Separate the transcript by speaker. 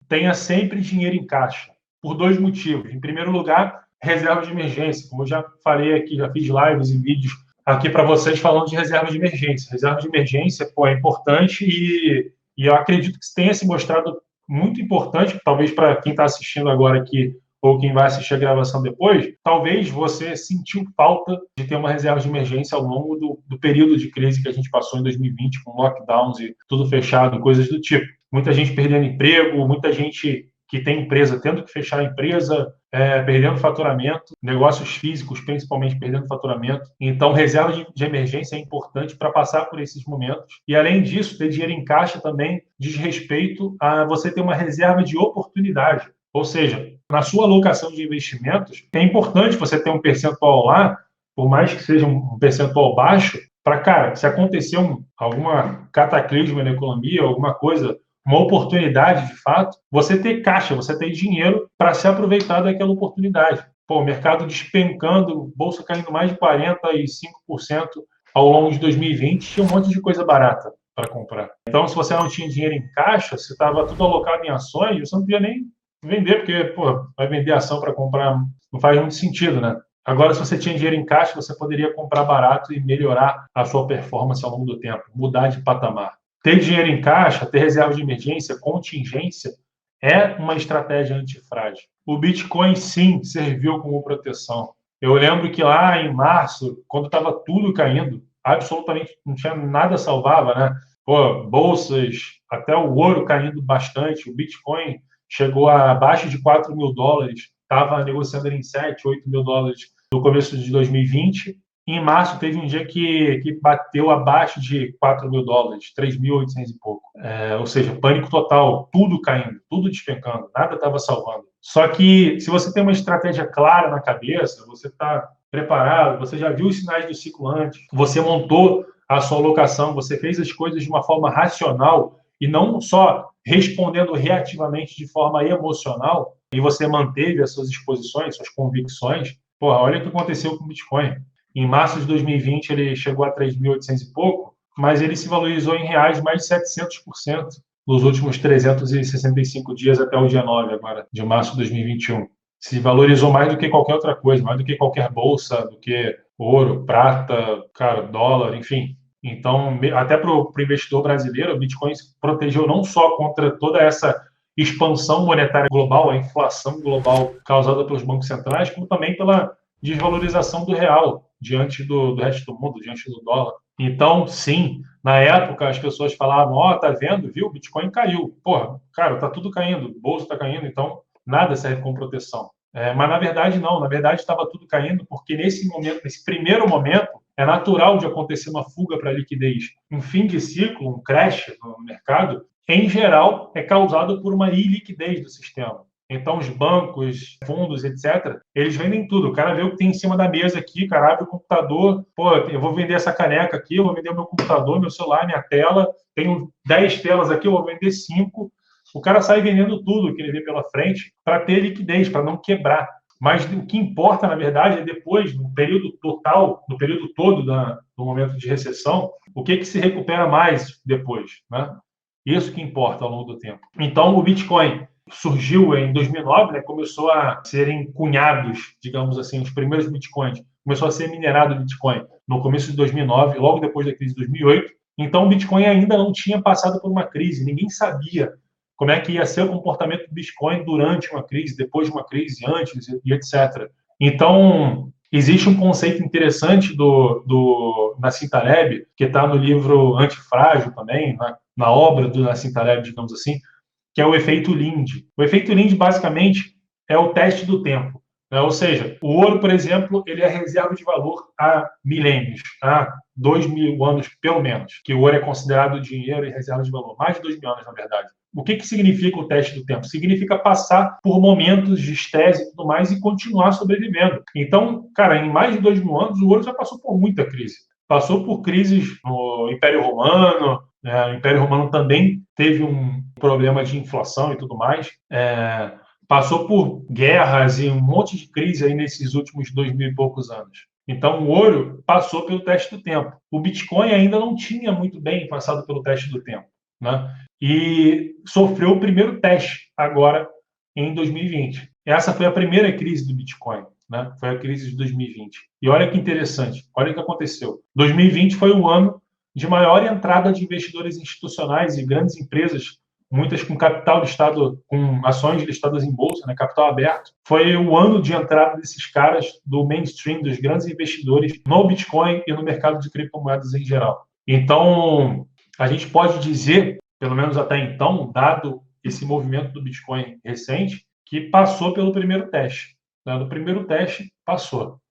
Speaker 1: tenha sempre dinheiro em caixa, por dois motivos. Em primeiro lugar, reserva de emergência. Como eu já falei aqui, já fiz lives e vídeos aqui para vocês falando de reserva de emergência. Reserva de emergência, pô, é importante e eu acredito que tenha se mostrado muito importante, talvez para quem está assistindo agora aqui ou quem vai assistir a gravação depois, talvez você sentiu falta de ter uma reserva de emergência ao longo do período de crise que a gente passou em 2020, com lockdowns e tudo fechado, coisas do tipo. Muita gente perdendo emprego, muita gente que tem empresa tendo que fechar a empresa, perdendo faturamento, negócios físicos principalmente perdendo faturamento. Então, reserva de emergência é importante para passar por esses momentos. E, além disso, ter dinheiro em caixa também diz respeito a você ter uma reserva de oportunidade. Ou seja, na sua alocação de investimentos, é importante você ter um percentual lá, por mais que seja um percentual baixo, para, cara, se acontecer alguma cataclisma na economia, alguma coisa, uma oportunidade de fato, você ter caixa, você ter dinheiro para se aproveitar daquela oportunidade. Pô, o mercado despencando, bolsa caindo mais de 45% ao longo de 2020, tinha um monte de coisa barata para comprar. Então, se você não tinha dinheiro em caixa, se estava tudo alocado em ações, você não podia nem vender, porque, pô, vai vender ação para comprar, não faz muito sentido, né? Agora, se você tinha dinheiro em caixa, você poderia comprar barato e melhorar a sua performance ao longo do tempo, mudar de patamar. Ter dinheiro em caixa, ter reserva de emergência, contingência, é uma estratégia antifrágil. O Bitcoin, sim, serviu como proteção. Eu lembro que lá em março, quando estava tudo caindo, absolutamente não tinha nada salvava, né? Pô, bolsas, até o ouro caindo bastante, o Bitcoin chegou a abaixo de $4.000, estava negociando em 7, 8 mil dólares no começo de 2020. Em março, teve um dia que bateu abaixo de $4.000, 3.800 e pouco. Ou seja, pânico total, tudo caindo, tudo despencando, nada estava salvando. Só que, se você tem uma estratégia clara na cabeça, você está preparado, você já viu os sinais do ciclo antes, você montou a sua alocação, você fez as coisas de uma forma racional e não só respondendo reativamente de forma emocional, e você manteve as suas exposições, suas convicções. Porra, olha o que aconteceu com o Bitcoin. Em março de 2020, ele chegou a 3.800 e pouco, mas ele se valorizou em reais mais de 700% nos últimos 365 dias até o dia 9 agora, de março de 2021. Se valorizou mais do que qualquer outra coisa, mais do que qualquer bolsa, do que ouro, prata, cara, dólar, enfim. Então, até para o investidor brasileiro, o Bitcoin se protegeu não só contra toda essa expansão monetária global, a inflação global causada pelos bancos centrais, como também pela desvalorização do real diante do resto do mundo, diante do dólar. Então, sim, na época as pessoas falavam, ó, tá vendo, viu, o Bitcoin caiu. Porra, cara, tá tudo caindo, o bolso tá caindo, então nada serve como proteção. Mas, na verdade, não. Na verdade, estava tudo caindo porque, nesse momento, nesse primeiro momento, é natural de acontecer uma fuga para a liquidez. Um fim de ciclo, um crash no mercado, em geral, é causado por uma iliquidez do sistema. Então, os bancos, fundos, etc., eles vendem tudo. O cara vê o que tem em cima da mesa aqui, o cara abre o computador, pô, eu vou vender essa caneca aqui, eu vou vender o meu computador, meu celular, minha tela, tenho 10 telas aqui, eu vou vender 5. O cara sai vendendo tudo que ele vê pela frente para ter liquidez, para não quebrar. Mas o que importa, na verdade, é depois, no período total, no período todo do momento de recessão, o que se recupera mais depois, né? Isso que importa ao longo do tempo. Então, o Bitcoin surgiu em 2009, né? Começou a serem cunhados, digamos assim, os primeiros Bitcoins. Começou a ser minerado o Bitcoin no começo de 2009, logo depois da crise de 2008. Então, o Bitcoin ainda não tinha passado por uma crise. Ninguém sabia como é que ia ser o comportamento do Bitcoin durante uma crise, depois de uma crise, antes e etc. Então, existe um conceito interessante do Nassim Taleb, que está no livro Antifrágil também, na obra do Nassim Taleb, digamos assim, que é o efeito Linde. O efeito Linde, basicamente, é o teste do tempo. Né? Ou seja, o ouro, por exemplo, ele é reserva de valor há milênios, há 2.000 anos, pelo menos, que o ouro é considerado dinheiro e reserva de valor. Mais de 2.000 anos, na verdade. O que significa o teste do tempo? Significa passar por momentos de estresse e tudo mais e continuar sobrevivendo. Então, cara, em mais de 2.000 anos, o ouro já passou por muita crise. Passou por crises no Império Romano, o Império Romano também teve um problema de inflação e tudo mais. Passou por guerras e um monte de crise aí nesses últimos 2.000 e poucos anos. Então, o ouro passou pelo teste do tempo. O Bitcoin ainda não tinha muito bem passado pelo teste do tempo, né? e sofreu o primeiro teste agora em 2020. Essa foi a primeira crise do Bitcoin, né? Foi a crise de 2020. E olha que interessante, olha o que aconteceu. 2020 foi o ano de maior entrada de investidores institucionais e grandes empresas, muitas com capital listado, com ações listadas em bolsa, né, capital aberto. Foi o ano de entrada desses caras do mainstream, dos grandes investidores no Bitcoin e no mercado de criptomoedas em geral. Então, a gente pode dizer, pelo menos até então, dado esse movimento do Bitcoin recente, que passou pelo primeiro teste. Né? No primeiro teste, passou.